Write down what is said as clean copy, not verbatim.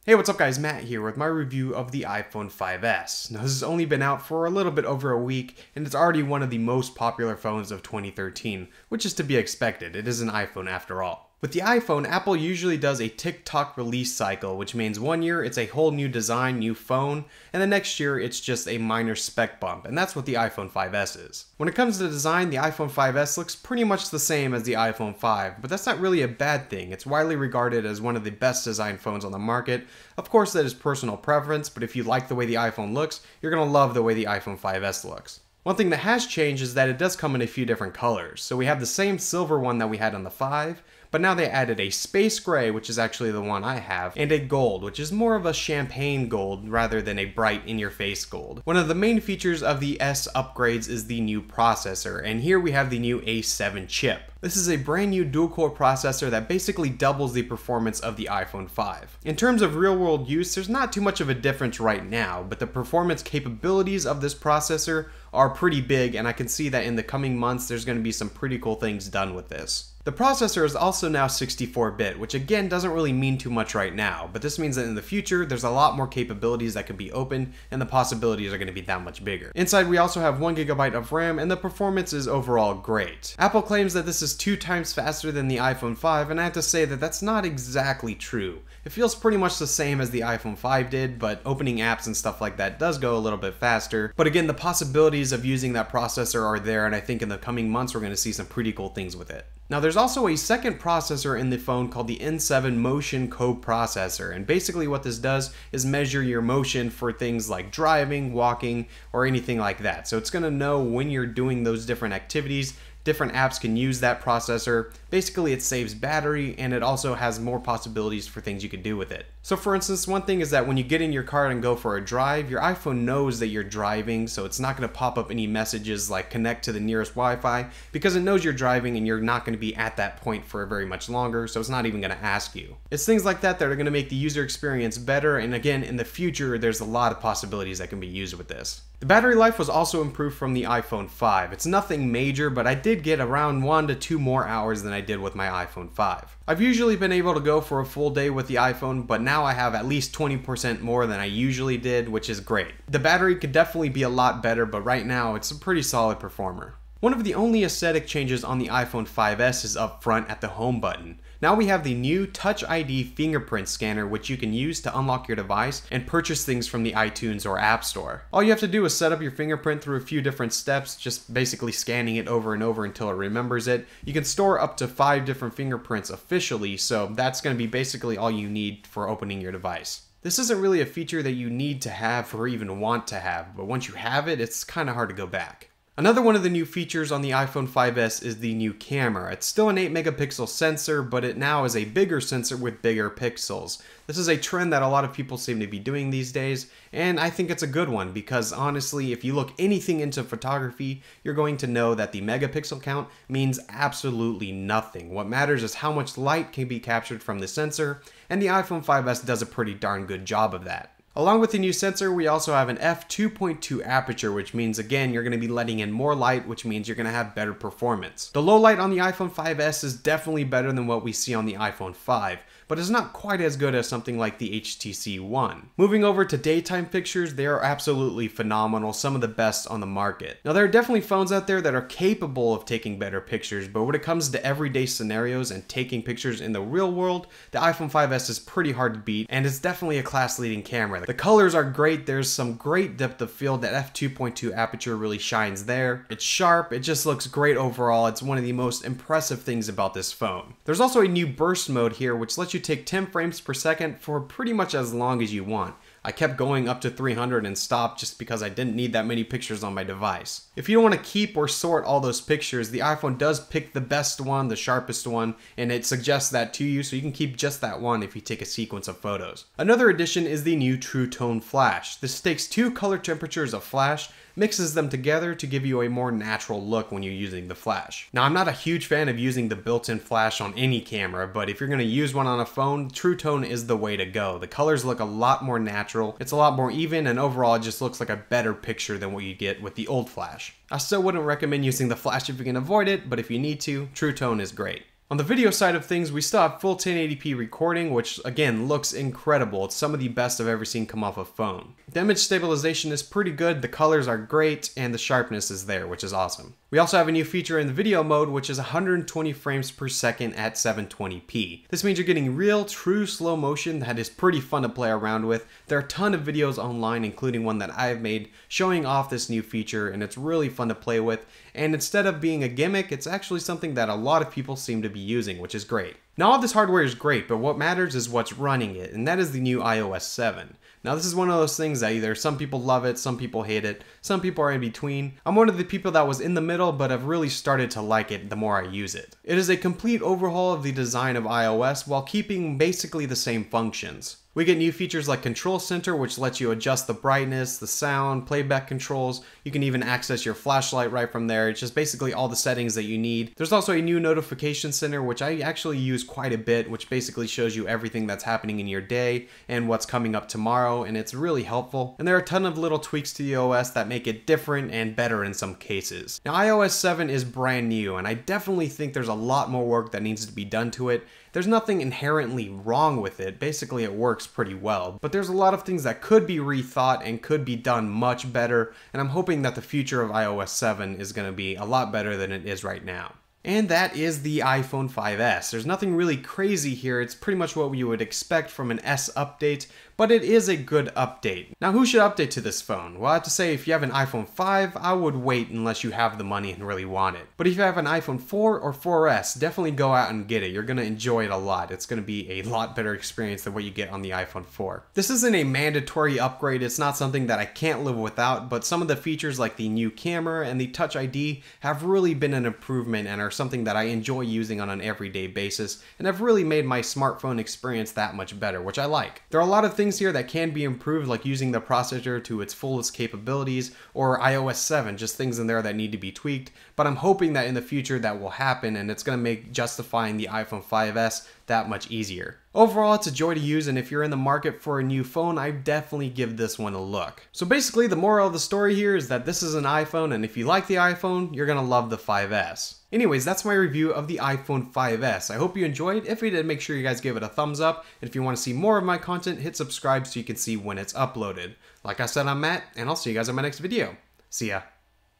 Hey, what's up guys, Matt here with my review of the iPhone 5S. Now this has only been out for a little bit over a week, and it's already one of the most popular phones of 2013, which is to be expected. It is an iPhone after all. With the iPhone, Apple usually does a tick-tock release cycle, which means one year it's a whole new design, new phone, and the next year it's just a minor spec bump, and that's what the iPhone 5S is. When it comes to design, the iPhone 5S looks pretty much the same as the iPhone 5, but that's not really a bad thing. It's widely regarded as one of the best designed phones on the market. Of course, that is personal preference, but if you like the way the iPhone looks, you're gonna love the way the iPhone 5S looks. One thing that has changed is that it does come in a few different colors. So we have the same silver one that we had on the 5, but now they added a space gray, which is actually the one I have, and a gold, which is more of a champagne gold rather than a bright in-your-face gold. One of the main features of the S upgrades is the new processor, and here we have the new A7 chip. This is a brand new dual-core processor that basically doubles the performance of the iPhone 5. In terms of real-world use, there's not too much of a difference right now, but the performance capabilities of this processor are pretty big, and I can see that in the coming months there's going to be some pretty cool things done with this. The processor is also now 64-bit, which again doesn't really mean too much right now, but this means that in the future there's a lot more capabilities that can be opened and the possibilities are going to be that much bigger. Inside we also have 1GB of RAM and the performance is overall great. Apple claims that this is 2 times faster than the iPhone 5, and I have to say that that's not exactly true. It feels pretty much the same as the iPhone 5 did, but opening apps and stuff like that does go a little bit faster. But again, the possibilities of using that processor are there, and I think in the coming months we're going to see some pretty cool things with it. Now there's also a second processor in the phone called the N7 Motion Co-Processor, and basically what this does is measure your motion for things like driving, walking, or anything like that. So it's going to know when you're doing those different activities. Different apps can use that processor. Basically, it saves battery and it also has more possibilities for things you can do with it. So for instance, one thing is that when you get in your car and go for a drive, your iPhone knows that you're driving, so it's not going to pop up any messages like connect to the nearest Wi-Fi because it knows you're driving and you're not going to be at that point for very much longer, so it's not even going to ask you. It's things like that that are going to make the user experience better, and again, in the future, there's a lot of possibilities that can be used with this. The battery life was also improved from the iPhone 5. It's nothing major, but I did get around 1 to 2 more hours than I did with my iPhone 5. I've usually been able to go for a full day with the iPhone, but now I have at least 20% more than I usually did, which is great. The battery could definitely be a lot better, but right now it's a pretty solid performer. One of the only aesthetic changes on the iPhone 5S is up front at the home button. Now we have the new Touch ID fingerprint scanner, which you can use to unlock your device and purchase things from the iTunes or App Store. All you have to do is set up your fingerprint through a few different steps, just basically scanning it over and over until it remembers it. You can store up to 5 different fingerprints officially, so that's going to be basically all you need for opening your device. This isn't really a feature that you need to have or even want to have, but once you have it, it's kind of hard to go back. Another one of the new features on the iPhone 5S is the new camera. It's still an 8-megapixel sensor, but it now is a bigger sensor with bigger pixels. This is a trend that a lot of people seem to be doing these days, and I think it's a good one because honestly, if you look anything into photography, you're going to know that the megapixel count means absolutely nothing. What matters is how much light can be captured from the sensor, and the iPhone 5S does a pretty darn good job of that. Along with the new sensor, we also have an f2.2 aperture, which means again you're going to be letting in more light, which means you're going to have better performance. The low light on the iPhone 5S is definitely better than what we see on the iPhone 5, but it's not quite as good as something like the HTC One. Moving over to daytime pictures, they are absolutely phenomenal, some of the best on the market. Now there are definitely phones out there that are capable of taking better pictures, but when it comes to everyday scenarios and taking pictures in the real world, the iPhone 5S is pretty hard to beat, and it's definitely a class-leading camera. The colors are great, there's some great depth of field, that f2.2 aperture really shines there. It's sharp, it just looks great overall, it's one of the most impressive things about this phone. There's also a new burst mode here, which lets you take 10 frames per second for pretty much as long as you want. I kept going up to 300 and stopped just because I didn't need that many pictures on my device. If you don't want to keep or sort all those pictures, the iPhone does pick the best one, the sharpest one, and it suggests that to you so you can keep just that one if you take a sequence of photos. Another addition is the new True Tone Flash. This takes 2 color temperatures of flash, mixes them together to give you a more natural look when you're using the flash. Now I'm not a huge fan of using the built-in flash on any camera, but if you're going to use one on a phone, True Tone is the way to go. The colors look a lot more natural, it's a lot more even, and overall it just looks like a better picture than what you get with the old flash. I still wouldn't recommend using the flash if you can avoid it, but if you need to, True Tone is great. On the video side of things, we still have full 1080p recording, which again looks incredible. It's some of the best I've ever seen come off a phone. The image stabilization is pretty good, the colors are great, and the sharpness is there, which is awesome. We also have a new feature in the video mode, which is 120 frames per second at 720p. This means you're getting real, true slow motion that is pretty fun to play around with. There are a ton of videos online, including one that I've made, showing off this new feature, and it's really fun to play with. And instead of being a gimmick, it's actually something that a lot of people seem to be using, which is great. Now, all of this hardware is great, but what matters is what's running it, and that is the new iOS 7. Now, this is one of those things that either some people love it, some people hate it, some people are in between. I'm one of the people that was in the middle, but have really started to like it the more I use it. It is a complete overhaul of the design of iOS while keeping basically the same functions. We get new features like Control Center, which lets you adjust the brightness, the sound, playback controls. You can even access your flashlight right from there. It's just basically all the settings that you need. There's also a new Notification Center, which I actually use quite a bit, which basically shows you everything that's happening in your day and what's coming up tomorrow, and it's really helpful. And there are a ton of little tweaks to the OS that make it different and better in some cases. Now, iOS 7 is brand new, and I definitely think there's a lot more work that needs to be done to it. There's nothing inherently wrong with it, basically it works pretty well, but there's a lot of things that could be rethought and could be done much better, and I'm hoping that the future of iOS 7 is going to be a lot better than it is right now. And that is the iPhone 5S. There's nothing really crazy here, it's pretty much what you would expect from an S update, but it is a good update. Now, who should update to this phone? Well, I have to say, if you have an iPhone 5, I would wait unless you have the money and really want it. But if you have an iPhone 4 or 4S, definitely go out and get it. You're gonna enjoy it a lot. It's gonna be a lot better experience than what you get on the iPhone 4. This isn't a mandatory upgrade. It's not something that I can't live without, but some of the features like the new camera and the Touch ID have really been an improvement and are something that I enjoy using on an everyday basis, and have really made my smartphone experience that much better, which I like. There are a lot of things here that can be improved, like using the processor to its fullest capabilities, or iOS 7, just things in there that need to be tweaked, but I'm hoping that in the future that will happen, and it's going to make justifying the iPhone 5S that much easier. Overall, it's a joy to use, and if you're in the market for a new phone, I definitely give this one a look. So basically, the moral of the story here is that this is an iPhone, and if you like the iPhone, you're gonna love the 5S. Anyways, that's my review of the iPhone 5S. I hope you enjoyed. If you did, make sure you guys give it a thumbs up, and if you want to see more of my content, hit subscribe so you can see when it's uploaded. Like I said, I'm Matt, and I'll see you guys in my next video. See ya.